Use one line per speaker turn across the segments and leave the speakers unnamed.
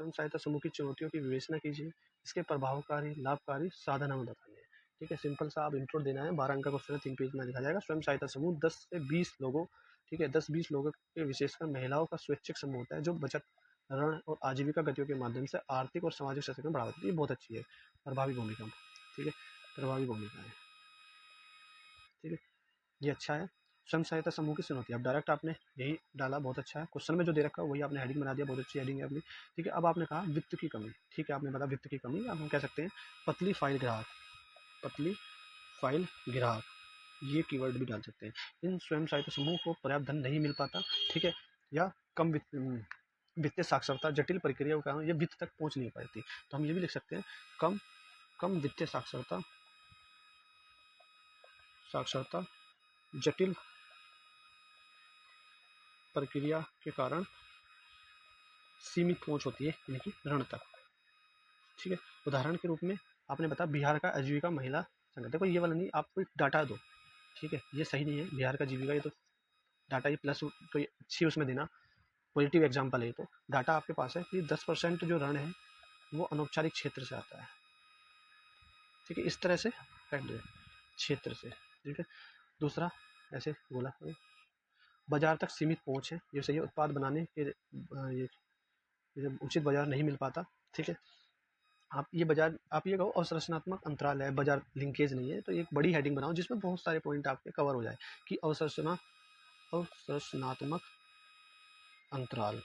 स्वयं सहायता समूह की चुनौतियों की विवेचना कीजिए, इसके प्रभावकारी लाभकारी साधन हमें बताइए। ठीक है, सिंपल सा आप इंट्रो देना है, 12 अंक का क्वेश्चन है, 3 पेज में लिखा जाएगा। स्वयं सहायता समूह 10 से 20 लोगों, ठीक है, 10-20 लोगों के विशेषकर महिलाओं का स्वैच्छिक समूह होता है जो बचत, ऋण और आजीविका गतियों के माध्यम से आर्थिक और सामाजिक सशक्तिकरण बढ़ावा देती है। ये बहुत अच्छी है, प्रभावी भूमिका। ठीक है, प्रभावी भूमिका है। ठीक है, ये अच्छा है। स्वयं सहायता समूह की चुनौती, अब डायरेक्ट आपने यही डाला, बहुत अच्छा है। क्वेश्चन में जो दे रखा है वही आपने हेडिंग बना दिया, बहुत अच्छी हेडिंग है अपनी। ठीक है, अब आपने कहा वित्त की कमी। ठीक है, आपने बताया वित्त की कमी, अब हम कह सकते हैं पतली फाइल ग्राहक, पतली फाइल ग्राहक, ये कीवर्ड भी डाल सकते हैं। इन स्वयं सहायता समूह को पर्याप्त धन नहीं मिल पाता, ठीक है, या कम वित्तीय साक्षरता, जटिल प्रक्रिया के कारण ये वित्त तक पहुंच नहीं पाती। तो हम ये भी लिख सकते हैं कम वित्तीय साक्षरता, जटिल प्रक्रिया के कारण सीमित पहुंच होती है इनकी ऋण तक। ठीक है, उदाहरण के रूप में आपने बताया बिहार का आजीविका महिला संघ। देखो ये वाला नहीं, आप कोई डाटा दो। ठीक है, ये सही नहीं है, बिहार का जीविका, ये तो डाटा ये प्लस कोई अच्छी उसमें देना, पॉजिटिव एग्जाम्पल है। तो डाटा आपके पास है कि 10% जो ऋण है वो अनौपचारिक क्षेत्र से आता है। ठीक है, इस तरह से क्षेत्र से। ठीक है, दूसरा ऐसे बोला बाजार तक सीमित पहुंच है, ये सही है, उत्पाद बनाने के ये उचित बाजार नहीं मिल पाता। ठीक है, आप ये बाजार, आप ये कहो अवसरचनात्मक अंतराल है, बाजार लिंकेज नहीं है। तो एक बड़ी हेडिंग बनाओ जिसमें बहुत सारे पॉइंट आपके कवर हो जाए कि अवसरचनात्मक अंतराल,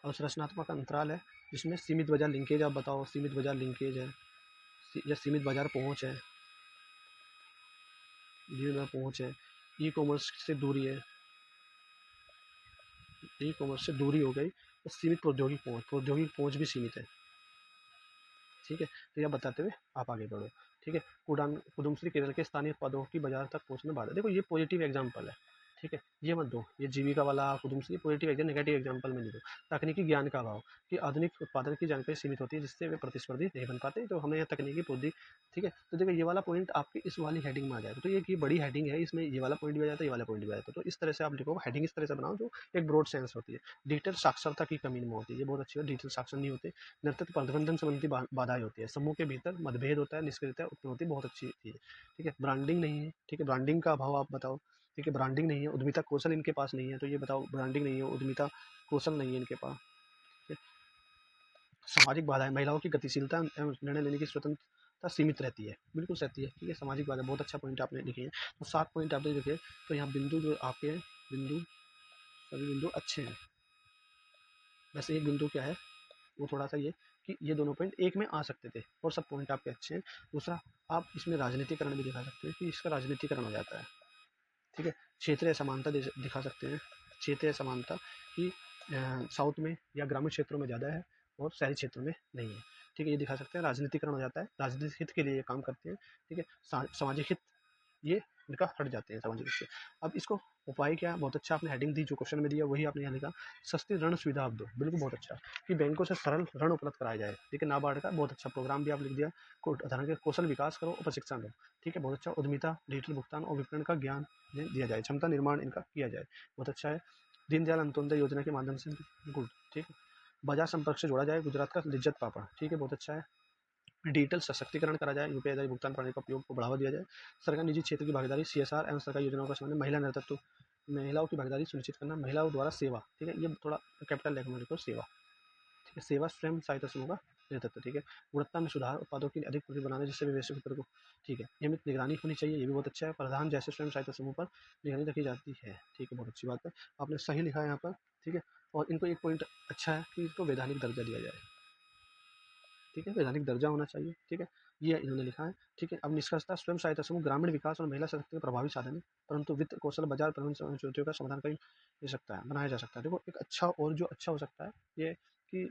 अवसरचनात्मक अंतराल है जिसमें सीमित बाजार लिंकेज आप बताओ, सीमित बाजार लिंकेज है या सीमित बाजार पहुंच है, पहुंच है, ई कॉमर्स से दूरी है, ई कॉमर्स से दूरी हो गई, तो सीमित प्रौद्योगिक पहुंच भी सीमित है। ठीक है, तो यह बताते हुए आप आगे बढ़ो। ठीक है, कुडुमश्री केरल के स्थानीय उत्पादों की बाजार तक पहुंचने बाधा। देखो ये पॉजिटिव एग्जांपल है। ठीक है, ये मत दो, ये जीविका वाला कुडुमश्री पॉजिटिव एग्जाम, नेगेटिव एग्जांपल में नहीं दो। तकनीकी ज्ञान का अभाव, कि आधुनिक उत्पादन की जानकारी सीमित होती है जिससे वे प्रतिस्पर्धी नहीं बन पाते, तो हमें यह तकनीकी बुद्धि। ठीक है, तो देखो ये वाला पॉइंट आपकी इस वाली हेडिंग में आ जाएगा। तो ये की बड़ी हेडिंग है, इसमें ये वाला पॉइंट भी आ जाता है, ये वाला पॉइंट भी आ जाता है। तो इस तरह से आप लिखो, हेडिंग इस तरह से बनाओ जो एक ब्रॉड सेंस होती है। डिजिटल साक्षरता की कमी में होती है, ये बहुत अच्छी है, डिजिटल साक्षर नहीं होते। नेतृत्व प्रबंधन संबंधी बाधाएं होती है, समूह के भीतर मतभेद होता है, निष्क्रियता उत्पन्न होती है, बहुत अच्छी है। ठीक है, ब्रांडिंग नहीं है। ठीक है, ब्रांडिंग का अभाव आप बताओ। ठीक है, ब्रांडिंग नहीं है, उद्यमिता कौशल इनके पास नहीं है, तो ये बताओ ब्रांडिंग नहीं है, उद्यमिता कौशल नहीं है इनके पास। सामाजिक बाधाएं, महिलाओं की गतिशीलता एवं निर्णय लेने की स्वतंत्रता सीमित रहती है, बिल्कुल रहती है। ठीक है, सामाजिक बाधाएं, बहुत अच्छा पॉइंट आपने लिखे हैं। तो 7 पॉइंट आपने लिखे, तो यहाँ बिंदु जो आपके हैं, सभी बिंदु अच्छे हैं। वैसे एक बिंदु क्या है वो थोड़ा सा ये कि ये दोनों पॉइंट एक में आ सकते थे, और सब पॉइंट आपके अच्छे हैं। दूसरा, आप इसमें राजनीतिकरण भी दिखा सकते हैं कि इसका राजनीतिकरण हो जाता है। ठीक है, क्षेत्रीय समानता दिखा सकते हैं, क्षेत्रीय समानता कि साउथ में या ग्रामीण क्षेत्रों में ज़्यादा है और शहरी क्षेत्रों में नहीं है। ठीक है, ये दिखा सकते हैं, राजनीतिकरण हो जाता है, राजनीतिक हित के लिए ये काम करते हैं। ठीक है, सामाजिक हित ये इनका हट जाते हैं सामाजिक हित से। अब इसको उपाय क्या, बहुत अच्छा आपने हेडिंग दी, जो क्वेश्चन में दिया वही आपने यहाँ लिखा, सस्ती ऋण सुविधा आप दो, बिल्कुल बहुत अच्छा, कि बैंकों से सरल ऋण उपलब्ध कराया जाए। ठीक है, नाबार्ड का बहुत अच्छा प्रोग्राम भी आप लिख दिया, उदाहरण के कौशल विकास करो और प्रशिक्षण दो। ठीक है, बहुत अच्छा, उद्यमिता, डिजिटल भुगतान और विपणन का ज्ञान दिया जाए, क्षमता निर्माण इनका किया जाए, बहुत अच्छा है। दीनदयाल अंत्योदय योजना के माध्यम से गुड। ठीक है, बाजार संपर्क से जोड़ा जाए, गुजरात का लिज्जत पापड़। ठीक है, बहुत अच्छा है। डिजिटल सशक्तिकरण करा जाए, यूपीआई आधारित भुगतान प्रणाली का उपयोग को बढ़ावा दिया जाए। सरकार निजी क्षेत्र की भागीदारी, सीएसआर एवं सरकारी योजनाओं का समन्वय, महिला नेतृत्व, महिलाओं की भागीदारी सुनिश्चित करना, महिलाओं द्वारा सेवा। ठीक है, ये थोड़ा कैपिटल लेटर में लिखो, सेवा। ठीक है, सेवा स्वयं सहायता समूह का नेतृत्व। ठीक है, गुणवत्ता में सुधार, उत्पादों की अधिक प्रति बनाने जिससे वैश्विक स्तर को। ठीक है, नियमित निगरानी होनी चाहिए, ये भी बहुत अच्छा है। प्रधान जैसे स्वयं सहायता समूह पर निगरानी रखी जाती है। ठीक है, बहुत अच्छी बात है, आपने सही लिखा है यहाँ पर। ठीक है, और इनको एक पॉइंट अच्छा है कि इसको वैधानिक दर्जा दिया जाए। ठीक है, वैधानिक दर्जा होना चाहिए। ठीक है, ये इन्होंने लिखा है। ठीक है, अब निष्कर्षता, स्वयं सहायता समूह ग्रामीण विकास और महिला सशक्तिकरण का प्रभावी साधन है, परंतु वित्त कौशल बाजार प्रबंधन चुनौतियों का समाधान कर सकता है, बनाया जा सकता है। देखो एक अच्छा, और जो अच्छा हो सकता है ये कि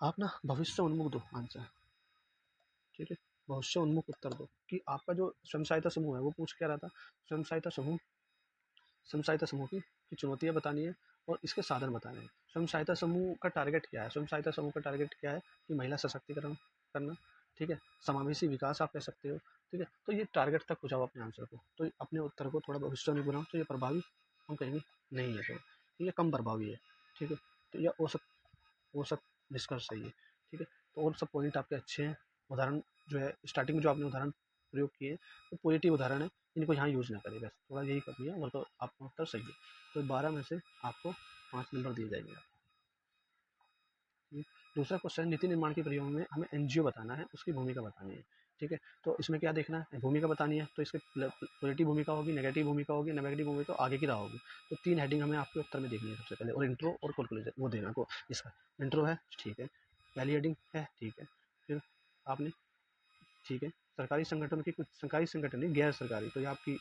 आप ना भविष्य उन्मुख दो आंसर। ठीक है, भविष्य उन्मुख उत्तर दो कि आपका जो स्वयं सहायता समूह है वो पूछ क्या रहा था, स्वयं सहायता समूह, स्वयं सहायता समूह की चुनौतियां बतानी है और इसके साधन बताने हैं। स्वयं सहायता समूह का टारगेट क्या है, स्वयं सहायता समूह का टारगेट क्या है कि महिला सशक्तिकरण करना। ठीक है, समावेशी विकास आप कह सकते हो। ठीक है, तो ये टारगेट तक पहुँचाओ अपने आंसर को, तो अपने उत्तर को थोड़ा भविष्य में बनाओ, तो ये प्रभावी हम कहेंगे नहीं है, तो ये कम प्रभावी है। ठीक है, तो यह औसत वो सब निष्कर्ष सही है, ठीक है। तो और सब पॉइंट आपके अच्छे हैं। उदाहरण जो है स्टार्टिंग में जो आपने उदाहरण प्रयोग किए वो पॉजिटिव उदाहरण है, इनको यहाँ यूज़ ना करें, बस थोड़ा यही कर लिया, और तो आपका उत्तर सही है। तो 12 में से आपको 5 नंबर दिए जाएंगे। दूसरा क्वेश्चन, नीति निर्माण के प्रयोग में हमें एनजीओ बताना है, उसकी भूमिका बतानी है, ठीक है। तो इसमें क्या देखना है, भूमिका बतानी है, तो इसकी पॉजिटिव भूमिका होगी, नेगेटिव भूमिका होगी, नेगेटिव भूमिका तो आगे की रहा होगी। तो 3 हेडिंग हमें आपके उत्तर में देखनी है सबसे पहले, और इंट्रो और कंक्लूजन वो देना को। इसका इंट्रो है, ठीक है, पहली हेडिंग है, ठीक है। फिर आपने, ठीक है, सरकारी संगठन की कुछ, सरकारी संगठन नहीं, गैर सरकारी, तो ये आपकी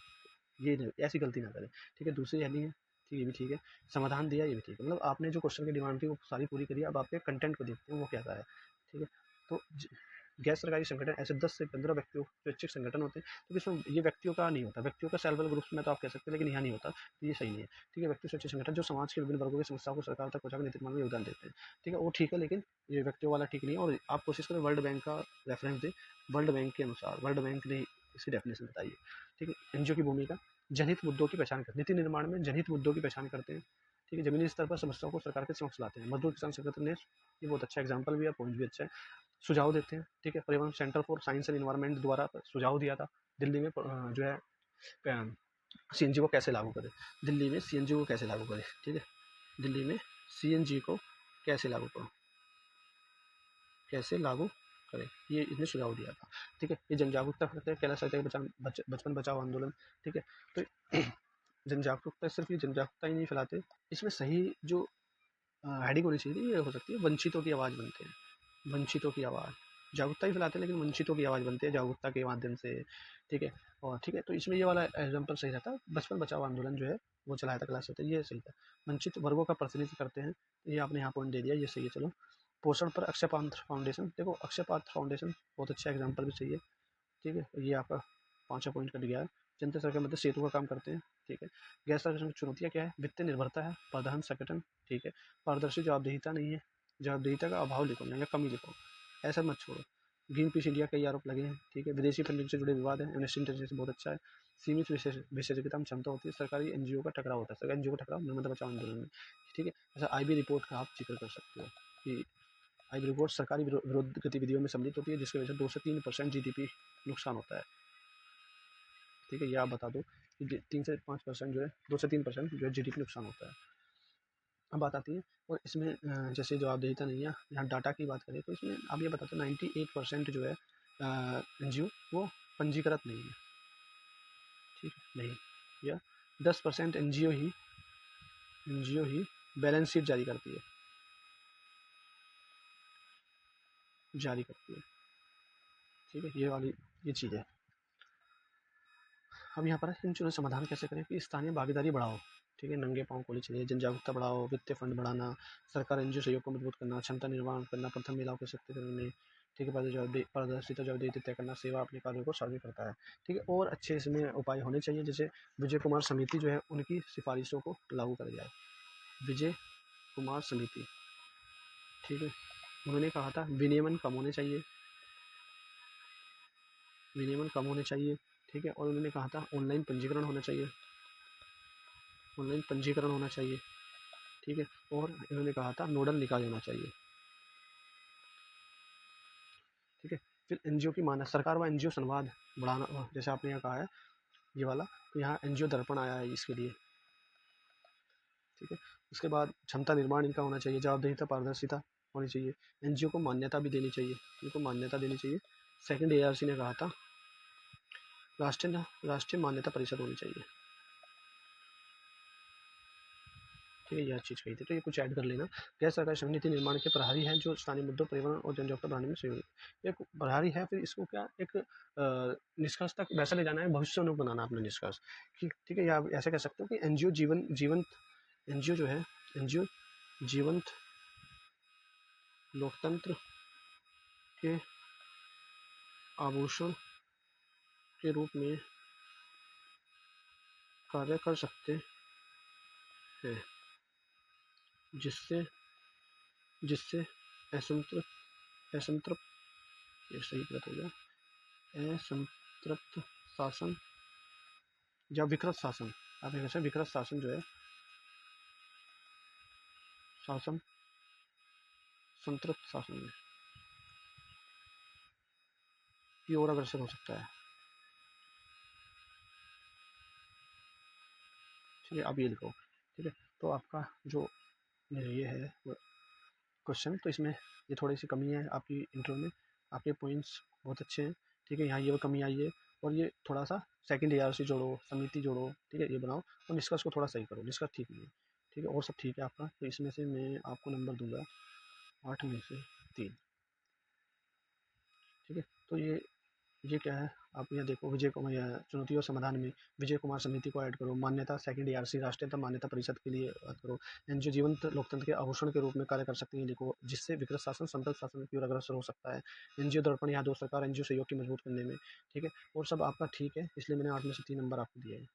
ये ऐसी गलती ना करें, ठीक है। दूसरी हेडिंग है, ठीक है, ये भी ठीक है। समाधान दिया, ये भी ठीक है। मतलब आपने जो क्वेश्चन की डिमांड थी वो सारी पूरी करी। अब आपके कंटेंट को देखते हैं वो क्या है, ठीक है। तो गैर सरकारी संगठन ऐसे 10 से 15 व्यक्तियों जो अच्छे संगठन होते हैं, तो इसमें ये व्यक्तियों का नहीं होता, व्यक्तियों का सेल्फ हेल्प ग्रुप्स में तो आप कह सकते हैं, लेकिन यहाँ नहीं होता, तो ये सही नहीं है, ठीक है। व्यक्तियों से अच्छे संगठन जो समाज के विभिन्न वर्गों की समस्याओं को सरकार तक पहुँचाकर नीति निर्माण में योगदान देते हैं, ठीक है, वो ठीक है, लेकिन ये व्यक्तियों वाला ठीक नहीं है। और आप कोशिश करें वर्ल्ड बैंक का रेफरेंस दें, वर्ल्ड बैंक के अनुसार, वर्ल्ड बैंक ने इसकी डेफिनेशन बताई है, ठीक है। एनजीओ की भूमिका, जनहित मुद्दों की पहचान करते हैं, नीति निर्माण में जनहित मुद्दों की पहचान करते हैं, ठीक है। जमीनी स्तर पर समस्याओं को सरकार के समक्ष लाते हैं। मजदूर किसान संगठन ने ये बहुत अच्छा एग्जाम्पल भी है, पॉइंट भी अच्छा है। सुझाव देते हैं, ठीक है। परिवहन centre for science and environment द्वारा सुझाव दिया था दिल्ली में जो है सीएनजी को कैसे लागू करें, दिल्ली में सीएनजी को कैसे लागू करें, ठीक है। दिल्ली में सीएनजी को कैसे लागू करो, कैसे लागू करें, ये इसने सुझाव दिया था, ठीक है। ये जन जागरूकता करते हैं, कैलाश सत्याग्रह बचपन बचाओ आंदोलन, ठीक है। तो जन जागरूकता, सिर्फ ये जन जागरूकता ही नहीं फैलाते, इसमें सही जो हेडिंग होनी चाहिए ये हो सकती है, वंचितों की आवाज़ बनते हैं, वंचितों की आवाज़, जागरूकता ही फैलाते हैं लेकिन वंचितों की आवाज़ बनती है जागरूकता के माध्यम से, ठीक है। और ठीक है, तो इसमें ये वाला एग्जाम्पल सही रहता है, बचपन बचाओ आंदोलन जो है वो चलाया था क्लास से, ये सही था। वंचित वर्गों का प्रतिनिधित्व करते हैं, ये आपने यहाँ पॉइंट दे दिया, ये सही है। चलो, पोषण पर अक्षय पात्र फाउंडेशन, देखो अक्षय पात्र फाउंडेशन बहुत अच्छा एग्जाम्पल भी सही है, ठीक है। ये आपका 5वां पॉइंट कट गया है। जनता सरकार मध्य सेतु का काम करते हैं, ठीक है। गैर सरकारी चुनौतियाँ क्या है, वित्तीय निर्भरता है, प्रधान संगठन, ठीक है। पारदर्शी जवाबदेहिता नहीं है, जवाबदेहिता का अभाव लिखो या कमी लिखो, ऐसा मत छोड़ो। ग्रीन पीस इंडिया कई आरोप लगे हैं, ठीक है। विदेशी फंडिंग से जुड़े विवाद है, एमनेस्टी इंटेलिजेंस बहुत अच्छा है। सीमित विशेषज्ञता में क्षमता होती है, सरकारी एनजीओ का टकराव होता है, सरकारी एनजीओ का टकराव नर्मदा बचाओ आंदोलन में, ठीक है। ऐसा आईबी रिपोर्ट का आप जिक्र कर सकते हो कि आईबी रिपोर्ट सरकारी विरोध गतिविधियों में सम्मिलित होती है, जिसकी वजह से 2 से 3% जीडीपी नुकसान होता है, ठीक है। ये आप बता दो कि 3 से 5% जो है, 2 से 3% जो है जीडीपी नुकसान होता है। अब बात आती है, और इसमें जैसे जवाबदेहिता नहीं है, यहाँ डाटा की बात करें तो इसमें आप ये बताते 98% जो है एनजीओ वो पंजीकृत नहीं है, ठीक है, नहीं, या 10% एनजीओ ही बैलेंस शीट जारी करती है, ठीक है। ये चीज़ है। अब यहाँ पर इन चीज़ों समाधान कैसे करें कि स्थानीय भागीदारी बढ़ाओ, ठीक है, नंगे पाँव गोली चलिए, जन जागरूकता बढ़ाओ, वित्तीय फंड बढ़ाना, सरकार एनजीओ सहयोग को मजबूत करना, क्षमता निर्माण करना, प्रथम महिलाओं के सशक्तिकरण में, ठीक है, पारदर्शिता जवाबदेही तय करना, सेवा अपने कार्यों को सार्वजनिक करता है, ठीक है। और अच्छे इसमें उपाय होने चाहिए, जैसे विजय कुमार समिति जो है उनकी सिफारिशों को लागू करा जाए, विजय कुमार समिति, ठीक है। उन्होंने कहा था विनियमन कम होने चाहिए, विनियमन कम होने चाहिए, ठीक है। और उन्होंने कहा था ऑनलाइन पंजीकरण होना चाहिए, ऑनलाइन पंजीकरण होना चाहिए, ठीक है। और इन्होंने कहा था नोडल निकाय होना चाहिए, ठीक है। फिर एनजीओ की मानक, सरकार व एनजीओ संवाद बढ़ाना, जैसे आपने यहाँ कहा है ये वाला, तो यहाँ एनजीओ दर्पण आया है इसके लिए, ठीक है। उसके बाद क्षमता निर्माण इनका होना चाहिए, जवाबदेहिता पारदर्शिता होनी चाहिए, एनजीओ को मान्यता भी देनी चाहिए, इनको मान्यता देनी चाहिए। सेकंड एआरसी ने कहा था राष्ट्रीय मान्यता परिषद होनी चाहिए, ठीक है, यह चीज़ कही थी, तो ये कुछ ऐड कर लेना। गैर सरकारी संगठन नीति निर्माण के प्रभारी हैं जो स्थानीय मुद्दों, परिवहन और जनजागरूकता बढ़ाने में सहयोग, एक प्रभारी है, फिर इसको क्या एक निष्कर्ष तक वैसा ले जाना है, भविष्योन्मुख बनाना अपना निष्कर्ष, ठीक है। या आप ऐसे कह सकते हो कि एनजीओ जीवंत एनजीओ जो है, एनजीओ जीवंत लोकतंत्र के आभूषण के रूप में कार्य कर सकते हैं, जिससे जिससे असंतृप्त, ये सही गलत हो गया, असंतृप्त शासन या विकृत शासन, आप ये विकृत शासन जो है, शासन संतृप्त शासन में ये और अग्रसर हो सकता है। ठीक है, अब ये लिखो। ठीक है, तो आपका जो ये है क्वेश्चन, तो इसमें ये थोड़ी सी कमी है आपकी इंट्रो में। आपके पॉइंट्स बहुत अच्छे हैं। ठीक है, यहाँ ये कमी आई है, और ये थोड़ा सा सेकंड ईयर से जोड़ो, समिति जोड़ो। ठीक है, ये बनाओ और निष्कर्ष को थोड़ा सही करो। निष्कर्ष ठीक नहीं है। ठीक है, और सब ठीक है आपका। तो इसमें से मैं आपको नंबर दूंगा 8 में से 3। ठीक है, तो ये क्या है, आप यहाँ देखो। विजय कुमार चुनौती और समाधान में विजय कुमार समिति को ऐड करो। मान्यता सेकंड ARC राष्ट्रीयता मान्यता परिषद के लिए ऐड करो। एनजीओ जीवंत लोकतंत्र के आभूषण के रूप में कार्य कर सकती है, लिखो, जिससे विकृत शासन संतुलित शासन की ओर अग्रसर हो सकता है। एनजीओ दर्पण यहाँ दो सरकार एनजीओ सहयोग की मजबूत करने में। ठीक है, और सब आपका ठीक है, इसलिए मैंने 8 में से 3 नंबर आपको दिए हैं।